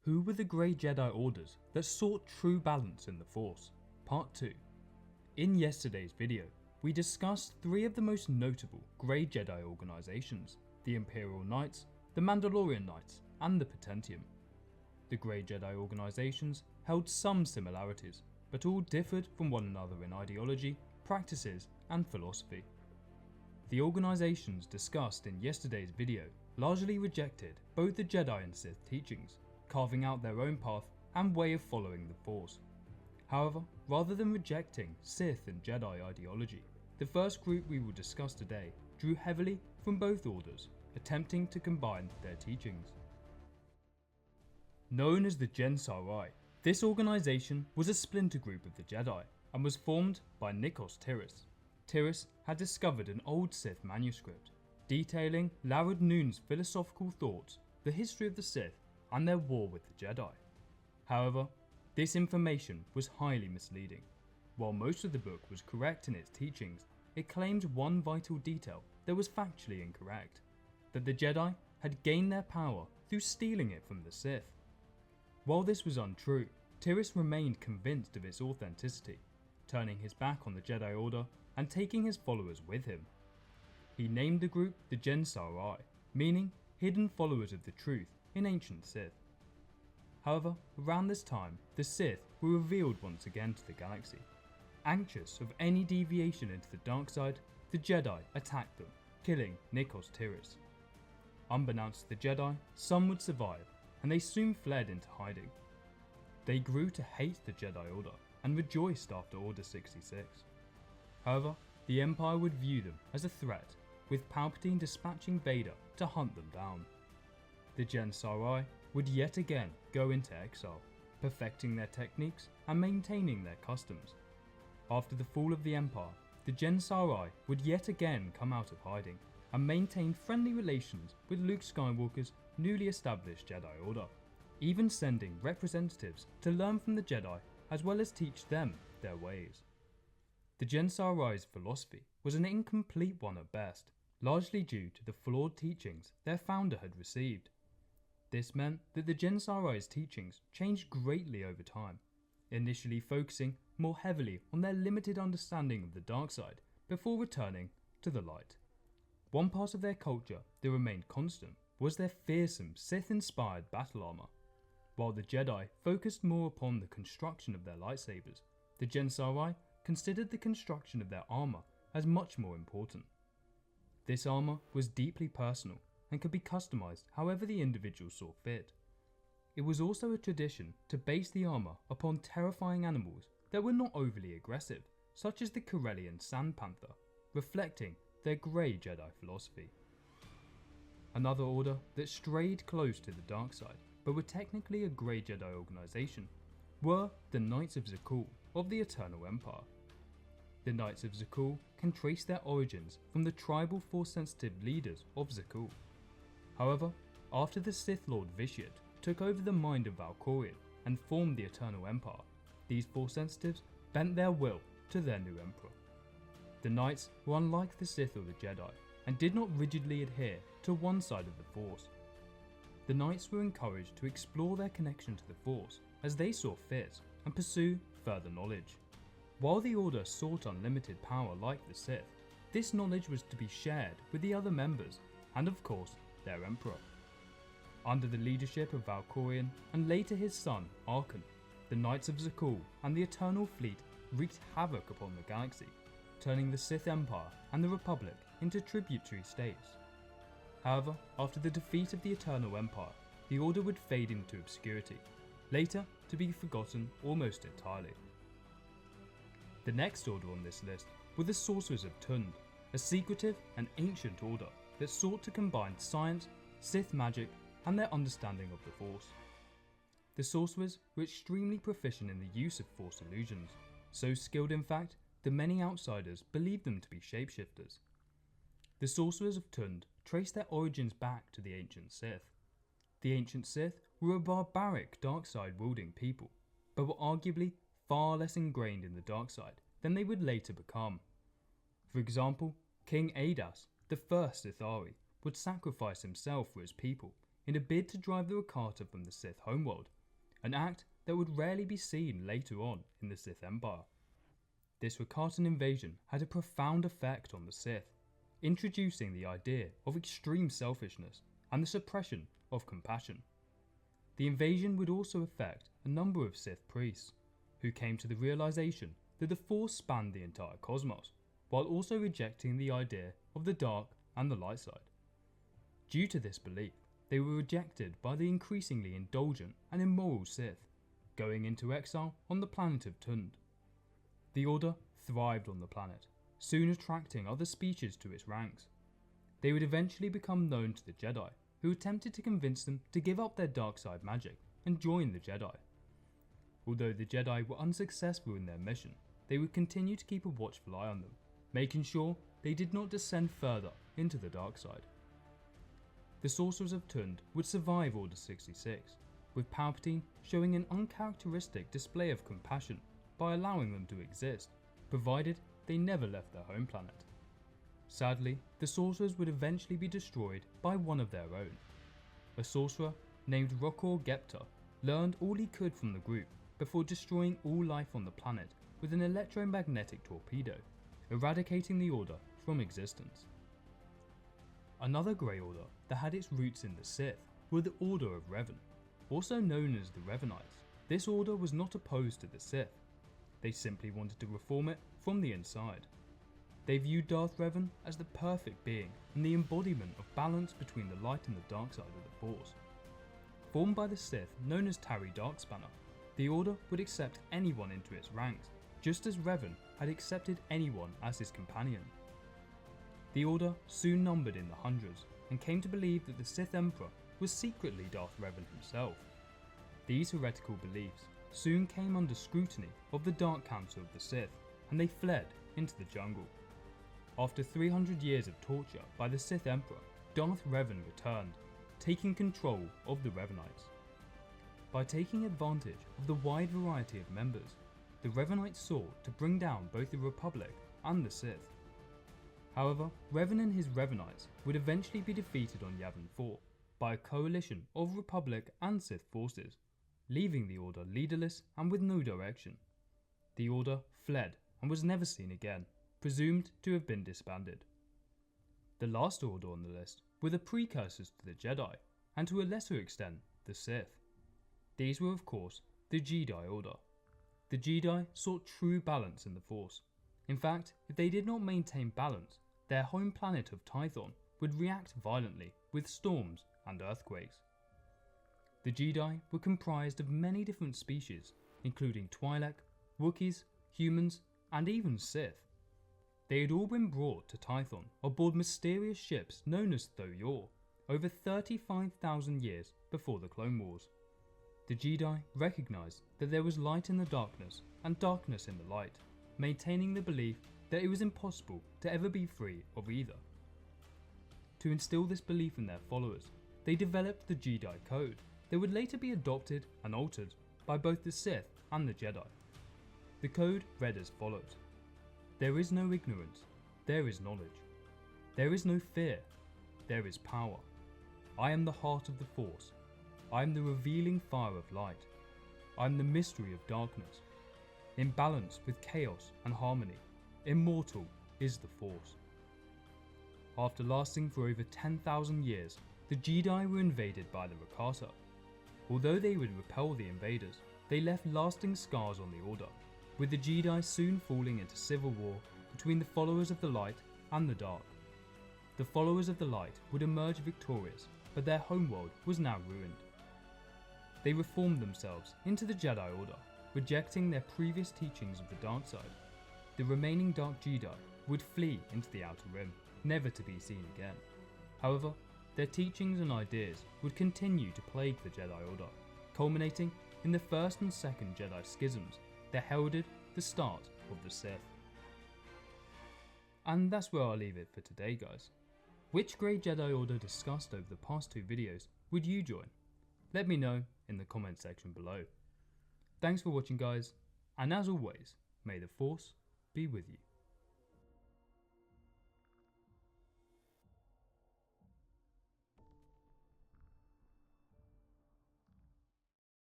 Who were the Grey Jedi Orders that sought true balance in the Force? Part 2. In yesterday's video, we discussed 3 of the most notable Grey Jedi organisations: the Imperial Knights, the Mandalorian Knights, and the Potentium. The Grey Jedi organisations held some similarities, but all differed from one another in ideology, practices, and philosophy. The organisations discussed in yesterday's video largely rejected both the Jedi and Sith teachings, carving out their own path and way of following the Force. However, rather than rejecting Sith and Jedi ideology, the first group we will discuss today drew heavily from both orders, attempting to combine their teachings. Known as the Jensaarai, this organisation was a splinter group of the Jedi and was formed by Nikkos Tyris. Tyris had discovered an old Sith manuscript detailing Larad Noon's philosophical thoughts, the history of the Sith, and their war with the Jedi. However, this information was highly misleading. While most of the book was correct in its teachings, it claimed one vital detail that was factually incorrect: that the Jedi had gained their power through stealing it from the Sith. While this was untrue, Tyris remained convinced of its authenticity, turning his back on the Jedi Order and taking his followers with him. He named the group the Jensaarai, meaning hidden followers of the truth in ancient Sith. However, around this time, the Sith were revealed once again to the galaxy. Anxious of any deviation into the dark side, the Jedi attacked them, killing Nikkos Tyris. Unbeknownst to the Jedi, some would survive, and they soon fled into hiding. They grew to hate the Jedi Order and rejoiced after Order 66. However, the Empire would view them as a threat, with Palpatine dispatching Vader to hunt them down. The Jensaarai would yet again go into exile, perfecting their techniques and maintaining their customs. After the fall of the Empire, the Jensaarai would yet again come out of hiding and maintain friendly relations with Luke Skywalker's newly established Jedi Order, even sending representatives to learn from the Jedi as well as teach them their ways. The Gensaarai's philosophy was an incomplete one at best, largely due to the flawed teachings their founder had received. This meant that the Gensaarai's teachings changed greatly over time, initially focusing more heavily on their limited understanding of the dark side before returning to the light. One part of their culture that remained constant was their fearsome Sith-inspired battle armour. While the Jedi focused more upon the construction of their lightsabers, the Jensaarai considered the construction of their armour as much more important. This armour was deeply personal and could be customised however the individual saw fit. It was also a tradition to base the armour upon terrifying animals that were not overly aggressive, such as the Corellian Sand Panther, reflecting their grey Jedi philosophy. Another order that strayed close to the dark side, but were technically a Grey Jedi organisation, were the Knights of Zakul of the Eternal Empire. The Knights of Zakul can trace their origins from the tribal Force-sensitive leaders of Zakul. However, after the Sith Lord Vitiate took over the mind of Valkorion and formed the Eternal Empire, these Force-sensitives bent their will to their new Emperor. The Knights were unlike the Sith or the Jedi, and did not rigidly adhere to one side of the Force. The Knights were encouraged to explore their connection to the Force as they saw fit and pursue further knowledge. While the Order sought unlimited power like the Sith, this knowledge was to be shared with the other members and of course their Emperor. Under the leadership of Valkorion and later his son Archon, the Knights of Zakul and the Eternal Fleet wreaked havoc upon the galaxy, turning the Sith Empire and the Republic into tributary states. However, after the defeat of the Eternal Empire, the Order would fade into obscurity, later to be forgotten almost entirely. The next order on this list were the Sorceress of Tund, a secretive and ancient order that sought to combine science, Sith magic, and their understanding of the Force. The Sorcerers were extremely proficient in the use of Force illusions, so skilled in fact that many outsiders believed them to be shapeshifters. The Sorcerers of Tund trace their origins back to the ancient Sith. The ancient Sith were a barbaric dark side wielding people, but were arguably far less ingrained in the dark side than they would later become. For example, King Adas, the first Sithari, would sacrifice himself for his people in a bid to drive the Rakata from the Sith homeworld, an act that would rarely be seen later on in the Sith Empire. This Rakatan invasion had a profound effect on the Sith, introducing the idea of extreme selfishness and the suppression of compassion. The invasion would also affect a number of Sith priests, who came to the realization that the Force spanned the entire cosmos, while also rejecting the idea of the dark and the light side. Due to this belief, they were rejected by the increasingly indulgent and immoral Sith, going into exile on the planet of Tund. The Order thrived on the planet, soon attracting other species to its ranks. They would eventually become known to the Jedi, who attempted to convince them to give up their dark side magic and join the Jedi. Although the Jedi were unsuccessful in their mission, they would continue to keep a watchful eye on them, making sure they did not descend further into the dark side. The Sorceress of Tund would survive Order 66, with Palpatine showing an uncharacteristic display of compassion by allowing them to exist, provided they never left their home planet. Sadly, the Sorcerers would eventually be destroyed by one of their own. A sorcerer named Rokor Gepta learned all he could from the group before destroying all life on the planet with an electromagnetic torpedo, eradicating the Order from existence. Another Grey Order that had its roots in the Sith were the Order of Revan, also known as the Revanites. This order was not opposed to the Sith. They simply wanted to reform it from the inside. They viewed Darth Revan as the perfect being and the embodiment of balance between the light and the dark side of the Force. Formed by the Sith known as Tari Darkspanner, the Order would accept anyone into its ranks, just as Revan had accepted anyone as his companion. The Order soon numbered in the hundreds and came to believe that the Sith Emperor was secretly Darth Revan himself. These heretical beliefs soon came under scrutiny of the Dark Council of the Sith, and they fled into the jungle. After 300 years of torture by the Sith Emperor, Darth Revan returned, taking control of the Revanites. By taking advantage of the wide variety of members, the Revanites sought to bring down both the Republic and the Sith. However, Revan and his Revanites would eventually be defeated on Yavin 4 by a coalition of Republic and Sith forces, leaving the Order leaderless and with no direction. The Order fled and was never seen again, presumed to have been disbanded. The last Order on the list were the precursors to the Jedi, and to a lesser extent, the Sith. These were of course the Jedi Order. The Jedi sought true balance in the Force. In fact, if they did not maintain balance, their home planet of Tython would react violently with storms and earthquakes. The Jedi were comprised of many different species, including Twi'lek, Wookiees, humans, and even Sith. They had all been brought to Tython aboard mysterious ships known as Thoyor, over 35,000 years before the Clone Wars. The Jedi recognised that there was light in the darkness and darkness in the light, maintaining the belief that it was impossible to ever be free of either. To instill this belief in their followers, they developed the Jedi Code that would later be adopted and altered by both the Sith and the Jedi. The code read as follows: "There is no ignorance, there is knowledge. There is no fear, there is power. I am the heart of the Force. I am the revealing fire of light. I am the mystery of darkness. In balance with chaos and harmony, immortal is the Force." After lasting for over 10,000 years, the Jedi were invaded by the Rakata. Although they would repel the invaders, they left lasting scars on the Order, with the Jedi soon falling into civil war between the followers of the light and the dark. The followers of the light would emerge victorious, but their homeworld was now ruined. They reformed themselves into the Jedi Order, rejecting their previous teachings of the dark side. The remaining Dark Jedi would flee into the Outer Rim, never to be seen again. However, their teachings and ideas would continue to plague the Jedi Order, culminating in the first and second Jedi schisms that heralded the start of the Sith. And that's where I'll leave it for today, guys. Which Grey Jedi Order discussed over the past two videos would you join? Let me know in the comment section below. Thanks for watching, guys, and as always, may the Force be with you.